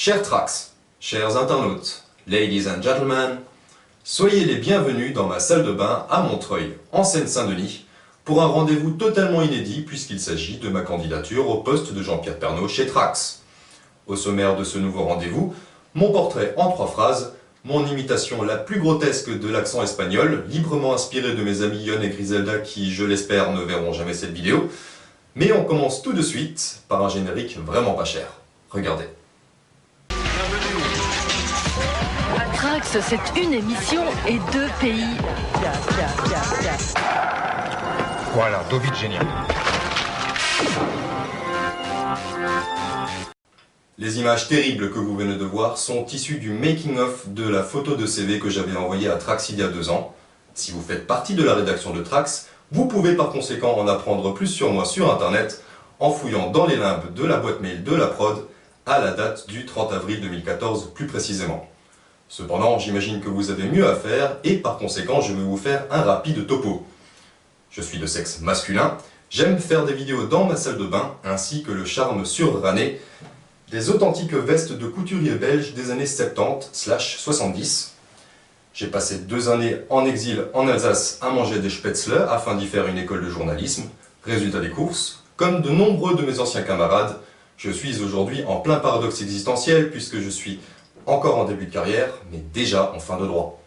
Chers Trax, chers internautes, ladies and gentlemen, soyez les bienvenus dans ma salle de bain à Montreuil, en Seine-Saint-Denis, pour un rendez-vous totalement inédit puisqu'il s'agit de ma candidature au poste de Jean-Pierre Pernaut chez Trax. Au sommaire de ce nouveau rendez-vous, mon portrait en 3 phrases, mon imitation la plus grotesque de l'accent espagnol, librement inspirée de mes amis Yon et Griselda qui, je l'espère, ne verront jamais cette vidéo. Mais on commence tout de suite par un générique vraiment pas cher. Regardez. Trax, c'est une émission et 2 pays. Voilà, David génial. Les images terribles que vous venez de voir sont issues du making-of de la photo de CV que j'avais envoyée à Trax il y a 2 ans. Si vous faites partie de la rédaction de Trax, vous pouvez par conséquent en apprendre plus sur moi sur internet en fouillant dans les limbes de la boîte mail de la prod à la date du 30 avril 2014 plus précisément. Cependant, j'imagine que vous avez mieux à faire et par conséquent je vais vous faire un rapide topo. Je suis de sexe masculin, j'aime faire des vidéos dans ma salle de bain ainsi que le charme surranné des authentiques vestes de couturiers belges des années 70/70. J'ai passé 2 années en exil en Alsace à manger des spätzle afin d'y faire une école de journalisme. Résultat des courses, comme de nombreux de mes anciens camarades, je suis aujourd'hui en plein paradoxe existentiel puisque je suis encore en début de carrière, mais déjà en fin de droit.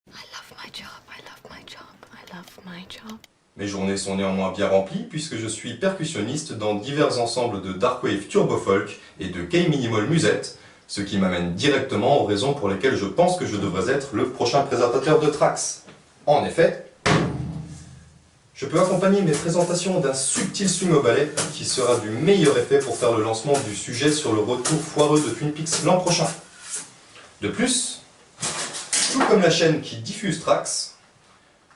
I love my job, I love my job, I love my job. Mes journées sont néanmoins bien remplies puisque je suis percussionniste dans divers ensembles de darkwave turbo folk et de K-minimal musette, ce qui m'amène directement aux raisons pour lesquelles je pense que je devrais être le prochain présentateur de Trax. En effet, je peux accompagner mes présentations d'un subtil swing au ballet qui sera du meilleur effet pour faire le lancement du sujet sur le retour foireux de Twin Peaks l'an prochain. De plus, tout comme la chaîne qui diffuse Trax,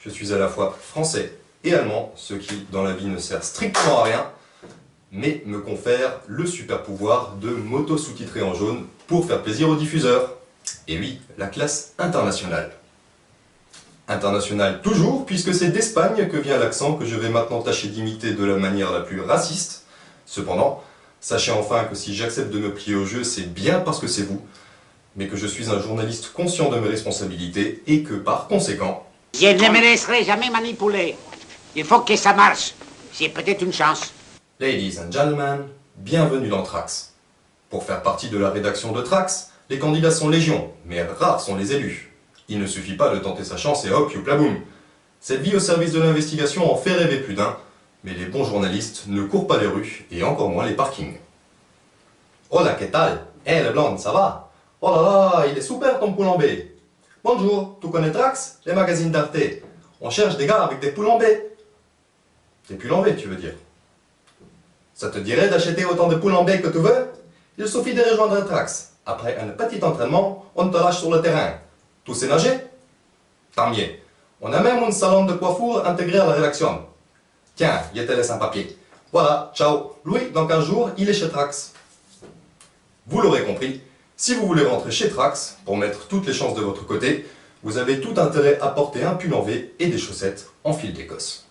je suis à la fois français et allemand, ce qui dans la vie ne sert strictement à rien, mais me confère le super pouvoir de m'auto-sous-titrer en jaune pour faire plaisir aux diffuseurs. Et oui, la classe internationale. Internationale toujours, puisque c'est d'Espagne que vient l'accent que je vais maintenant tâcher d'imiter de la manière la plus raciste. Cependant, sachez enfin que si j'accepte de me plier au jeu, c'est bien parce que c'est vous, mais que je suis un journaliste conscient de mes responsabilités et que par conséquent... Je ne me laisserai jamais manipuler. Il faut que ça marche. C'est peut-être une chance. Ladies and gentlemen, bienvenue dans Trax. Pour faire partie de la rédaction de Trax, les candidats sont légion, mais rares sont les élus. Il ne suffit pas de tenter sa chance et hop, youpla boum. Cette vie au service de l'investigation en fait rêver plus d'un, mais les bons journalistes ne courent pas les rues et encore moins les parkings. Hola, ¿qué tal? Eh, le blonde, ça va? Oh là là, il est super ton poulet en B. Bonjour, tu connais Trax? Les magazines d'Arte. On cherche des gars avec des poules en B. Des pulls en B, tu veux dire? Ça te dirait d'acheter autant de poules en B que tu veux? Il suffit de rejoindre Trax. Après un petit entraînement, on te lâche sur le terrain. Tu sais nager? Tant mieux. On a même un salon de coiffure intégré à la rédaction. Tiens, je te laisse un papier. Voilà, ciao. Louis, dans 15 jours, il est chez Trax. Vous l'aurez compris, si vous voulez rentrer chez Trax, pour mettre toutes les chances de votre côté, vous avez tout intérêt à porter un pull en V et des chaussettes en fil d'Écosse.